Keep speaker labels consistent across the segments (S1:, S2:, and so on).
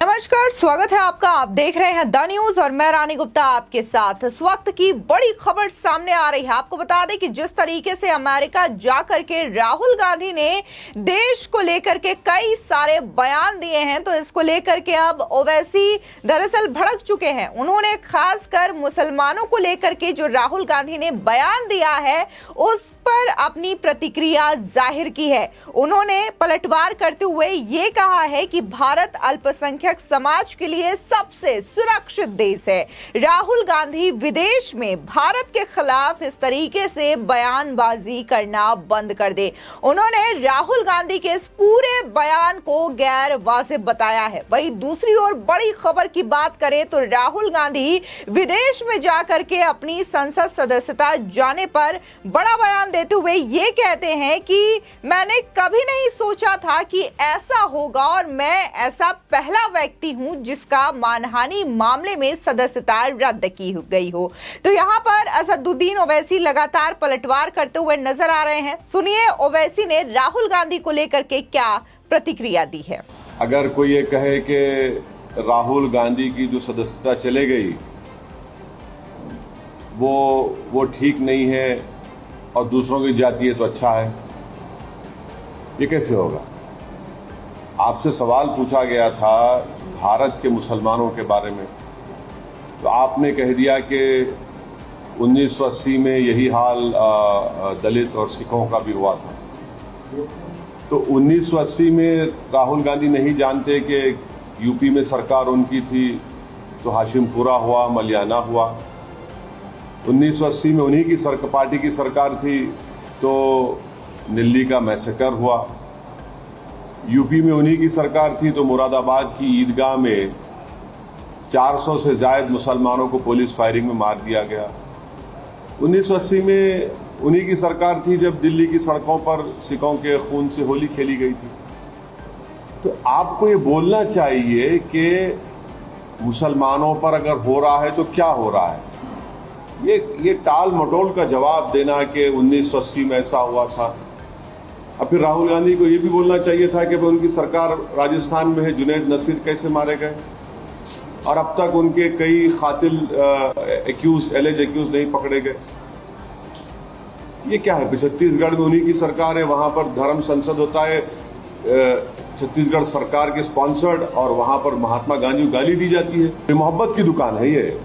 S1: नमस्कार, स्वागत है आपका। आप देख रहे हैं द न्यूज और मैं रानी गुप्ता आपके साथ। इस वक्त की बड़ी खबर सामने आ रही है। आपको बता दें कि जिस तरीके से अमेरिका जाकर के राहुल गांधी ने देश को लेकर के कई सारे बयान दिए हैं, तो इसको लेकर के अब ओवैसी दरअसल भड़क चुके हैं। उन्होंने खासकर मुसलमानों को लेकर के जो राहुल गांधी ने बयान दिया है उस पर अपनी प्रतिक्रिया जाहिर की है। उन्होंने पलटवार करते हुए ये कहा है कि भारत अल्पसंख्यक समाज के लिए सबसे सुरक्षित देश है। राहुल गांधी विदेश में भारत के खिलाफ इस तरीके से बयानबाजी करना बंद कर दे। उन्होंने राहुल गांधी के इस पूरे बयान को गैर वाजिब बताया है। वहीं दूसरी ओर बड़ी खबर की बात करें तो राहुल गांधी विदेश में जाकर के अपनी संसद सदस्यता जाने पर बड़ा बयान देते हुए ये कहते हैं कि मैंने कभी नहीं सोचा था कि ऐसा होगा और मैं ऐसा पहला व्यक्ति हूं जिसका मानहानि मामले में सदस्यता रद्द की गई हो। तो यहां पर असदुद्दीन ओवैसी लगातार पलटवार करते हुए नजर आ रहे हैं। सुनिए ओवैसी ने राहुल गांधी को लेकर के क्या प्रतिक्रिया दी है।
S2: अगर कोई ये कहे कि राहुल गांधी की जो सदस्यता चले गई वो ठीक नहीं है और दूसरों की जाती है तो अच्छा है, ये कैसे होगा? आपसे सवाल पूछा गया था भारत के मुसलमानों के बारे में, तो आपने कह दिया कि 1980 में यही हाल दलित और सिखों का भी हुआ था। तो 1980 में राहुल गांधी नहीं जानते कि यूपी में सरकार उनकी थी तो हाशिमपुरा हुआ, मलियाना हुआ। 1980 में उन्हीं की पार्टी की सरकार थी तो दिल्ली का मैसेकर हुआ। यूपी में उन्हीं की सरकार थी तो मुरादाबाद की ईदगाह में 400 से ज्यादा मुसलमानों को पुलिस फायरिंग में मार दिया गया। 1980 में उन्हीं की सरकार थी जब दिल्ली की सड़कों पर सिखों के खून से होली खेली गई थी। तो आपको ये बोलना चाहिए कि मुसलमानों पर अगर हो रहा है तो क्या हो रहा है। ये टाल मटोल का जवाब देना कि 1980 में ऐसा हुआ था। अब फिर राहुल गांधी को ये भी बोलना चाहिए था कि उनकी सरकार राजस्थान में है, जुनैद नसीर कैसे मारे गए और अब तक उनके कई कातिल एलिज एक्यूज नहीं पकड़े गए। ये क्या है? छत्तीसगढ़ में उन्हीं की सरकार है, वहां पर धर्म संसद होता है, छत्तीसगढ़ सरकार के स्पॉन्सर्ड, और वहां पर महात्मा गांधी को गाली दी जाती है। ये मोहब्बत की दुकान है। ये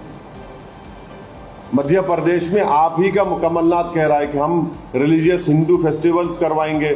S2: मध्य प्रदेश में आप ही का कमलनाथ कह रहा है कि हम रिलीजियस हिंदू फेस्टिवल्स करवाएंगे,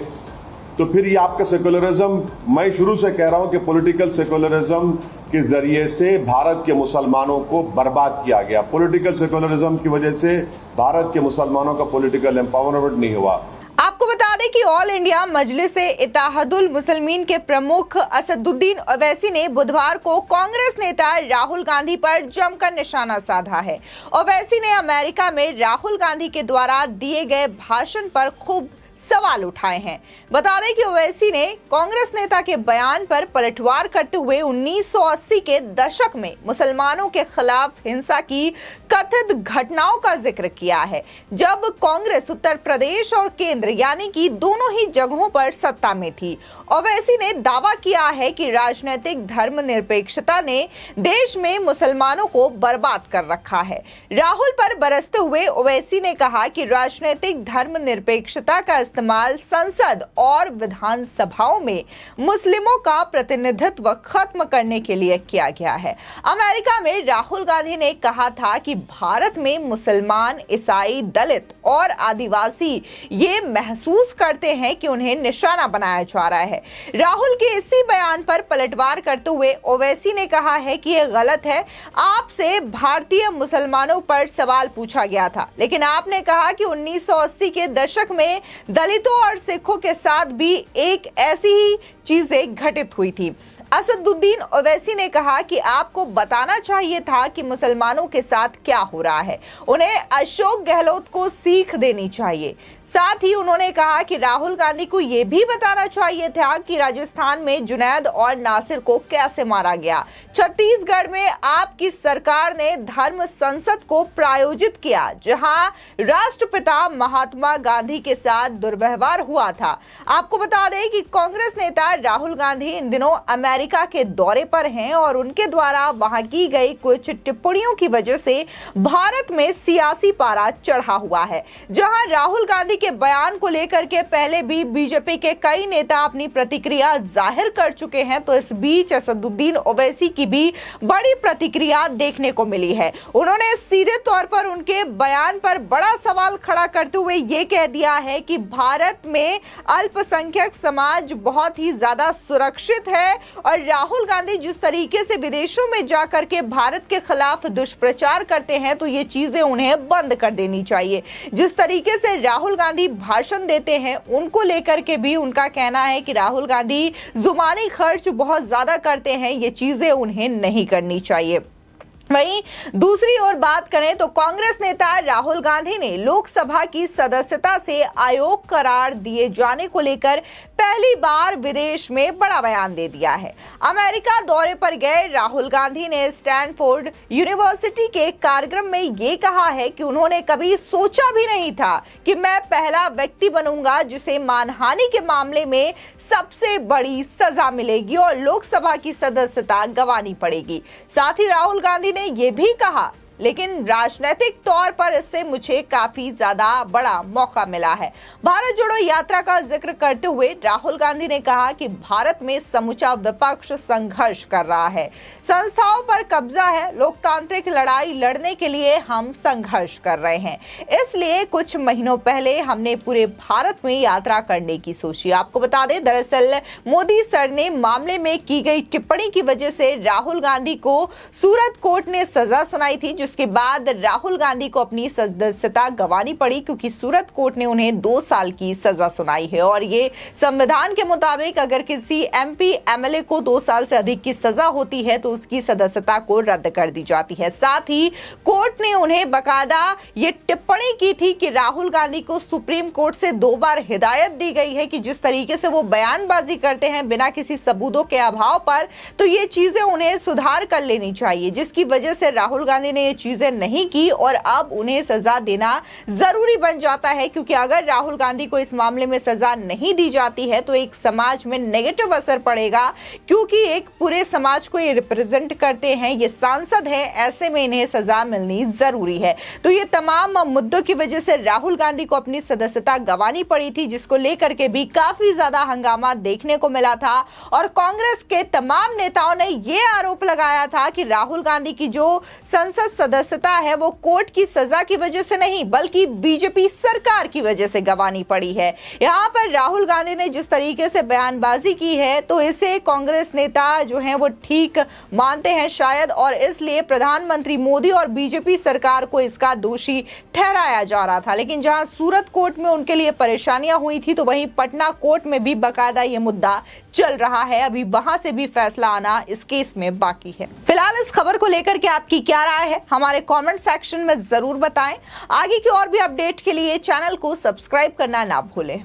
S2: तो फिर ये आपका सेकुलरिज्म, मैं शुरू से कह रहा हूं कि पॉलिटिकल सेकुलरिज्म के जरिए से भारत के मुसलमानों को बर्बाद किया गया। पॉलिटिकल सेकुलरिज्म की वजह से भारत के मुसलमानों का पॉलिटिकल एम्पावरमेंट नहीं हुआ।
S1: आपको बता दें कि ऑल इंडिया मजलिस इत्तेहादुल मुसलमीन के प्रमुख असदुद्दीन ओवैसी ने बुधवार को कांग्रेस नेता राहुल गांधी पर जमकर निशाना साधा है। ओवैसी ने अमेरिका में राहुल गांधी के द्वारा दिए गए भाषण पर खूब सवाल उठाए हैं। बता दें कि ओवैसी ने कांग्रेस नेता के बयान पर पलटवार करते हुए 1980 के दशक में मुसलमानों के खिलाफ हिंसा की कथित घटनाओं का जिक्र किया है, जब कांग्रेस उत्तर प्रदेश और केंद्र यानी कि दोनों ही जगहों पर सत्ता में थी। ओवैसी ने दावा किया है कि राजनीतिक धर्मनिरपेक्षता ने देश में मुसलमानों को बर्बाद कर रखा है। राहुल पर बरसते हुए ओवैसी ने कहा कि राजनीतिक धर्मनिरपेक्षता का इस्तेमाल संसद और विधानसभाओं में मुस्लिमों का प्रतिनिधित्व खत्म करने के लिए किया गया है। अमेरिका में राहुल गांधी ने कहा था कि भारत में मुसलमान, ईसाई, दलित और आदिवासी ये महसूस करते हैं कि उन्हें निशाना बनाया जा रहा है। राहुल के इसी बयान पर पलटवार करते हुए ओवैसी ने कहा है कि यह गलत है। आपसे भारतीय मुसलमानों पर सवाल पूछा गया था, लेकिन आपने कहा कि 1980 के दशक में दलितों और सिखों के साथ भी एक ऐसी ही चीजें घटित हुई थी। असदुद्दीन ओवैसी ने कहा कि आपको बताना चाहिए था कि मुसलमानों के साथ क्या हो रहा है। उन्हें अशोक गहलोत को सीख देनी चाहिए। साथ ही उन्होंने कहा कि राहुल गांधी को यह भी बताना चाहिए था कि राजस्थान में जुनैद और नासिर को कैसे मारा गया। छत्तीसगढ़ में आपकी सरकार ने धर्म संसद को प्रायोजित किया, जहां राष्ट्रपिता महात्मा गांधी के साथ दुर्व्यवहार हुआ था। आपको बता दें कि कांग्रेस नेता राहुल गांधी इन दिनों अमेरिका के दौरे पर हैं और उनके द्वारा वहां की गई कुछ टिप्पणियों की वजह से भारत में सियासी पारा चढ़ा हुआ है। जहां राहुल गांधी के बयान को लेकर के पहले भी बीजेपी के कई नेता अपनी प्रतिक्रिया जाहिर कर चुके हैं, तो इस बीच असदुद्दीन ओवैसी की भी बड़ी प्रतिक्रिया देखने को मिली है। उन्होंने सीधे तौर पर उनके बयान पर बड़ा सवाल खड़ा करते हुए यह कह दिया है कि भारत में अल्पसंख्यक समाज बहुत ही ज्यादा सुरक्षित है और राहुल गांधी जिस तरीके से विदेशों में जाकर के भारत के खिलाफ दुष्प्रचार करते हैं, तो ये चीजें उन्हें बंद कर देनी चाहिए। जिस तरीके से राहुल गांधी भाषण देते हैं, उनको लेकर के भी उनका कहना है कि राहुल गांधी जुबानी खर्च बहुत ज्यादा करते हैं, ये चीजें उन्हें नहीं करनी चाहिए। वहीं दूसरी ओर बात करें तो कांग्रेस नेता राहुल गांधी ने लोकसभा की सदस्यता से अयोग्य करार दिए जाने को लेकर पहली बार विदेश में बड़ा बयान दे दिया है। अमेरिका दौरे पर गए राहुल गांधी ने स्टैनफोर्ड यूनिवर्सिटी के कार्यक्रम में ये कहा है कि उन्होंने कभी सोचा भी नहीं था कि मैं पहला व्यक्ति बनूंगा जिसे मानहानि के मामले में सबसे बड़ी सजा मिलेगी और लोकसभा की सदस्यता गंवानी पड़ेगी। साथ ही राहुल गांधी ने यह भी कहा, लेकिन राजनीतिक तौर पर इससे मुझे काफी ज्यादा बड़ा मौका मिला है। भारत जोड़ो यात्रा का जिक्र करते हुए राहुल गांधी ने कहा कि भारत में समूचा विपक्ष संघर्ष कर रहा है, संस्थाओं पर कब्जा है, लोकतांत्रिक लड़ाई लड़ने के लिए हम संघर्ष कर रहे हैं। इसलिए कुछ महीनों पहले हमने पूरे भारत में यात्रा करने की सोची। आपको बता दें, दरअसल मोदी सर ने मामले में की गई टिप्पणी की वजह से राहुल गांधी को सूरत कोर्ट ने सजा सुनाई थी, जिसके बाद राहुल गांधी को अपनी सदस्यता गंवानी पड़ी, क्योंकि सूरत कोर्ट ने उन्हें 2 साल की सजा सुनाई है और ये संविधान के मुताबिक अगर किसी एमपी एमएलए को 2 साल से अधिक की सजा होती है तो उसकी सदस्यता को रद्द कर दी जाती है। साथ ही कोर्ट ने उन्हें बकायदा ये टिप्पणी की थी कि राहुल गांधी को सुप्रीम कोर्ट से 2 बार हिदायत दी गई है कि जिस तरीके से वो बयानबाजी करते हैं बिना किसी सबूतों के अभाव पर, तो ये चीजें उन्हें सुधार कर लेनी चाहिए, जिसकी वजह से राहुल गांधी ने चीजें नहीं की और अब उन्हें सजा देना जरूरी बन जाता है, क्योंकि अगर राहुल गांधी को इस मामले में सजा नहीं दी जाती है तो एक समाज में नेगेटिव असर पड़ेगा, क्योंकि एक पूरे समाज को ये रिप्रेजेंट करते हैं, ये सांसद है, ऐसे में इन्हें सजा मिलनी जरूरी है। तो ये तमाम मुद्दों की वजह से राहुल गांधी को अपनी सदस्यता गंवानी पड़ी थी, जिसको लेकर के भी काफी ज्यादा हंगामा देखने को मिला था और कांग्रेस के तमाम नेताओं ने यह आरोप लगाया था कि राहुल गांधी की जो संसद सदस्यता है वो कोर्ट की सजा की वजह से नहीं बल्कि बीजेपी सरकार की वजह से गंवानी पड़ी है। यहां पर राहुल गांधी ने जिस तरीके से बयानबाजी की है तो इसे कांग्रेस नेता जो हैं वो ठीक मानते हैं शायद, और इसलिए प्रधानमंत्री मोदी और बीजेपी सरकार को इसका दोषी ठहराया जा रहा था। लेकिन जहां सूरत कोर्ट में उनके लिए परेशानियां हुई थी, तो वहीं पटना कोर्ट में भी बाकायदा यह मुद्दा चल रहा है। अभी वहां से भी फैसला आना इस केस में बाकी है। फिलहाल इस खबर को लेकर के आपकी क्या राय है, हमारे कमेंट सेक्शन में जरूर बताएं। आगे की और भी अपडेट के लिए चैनल को सब्सक्राइब करना ना भूलें।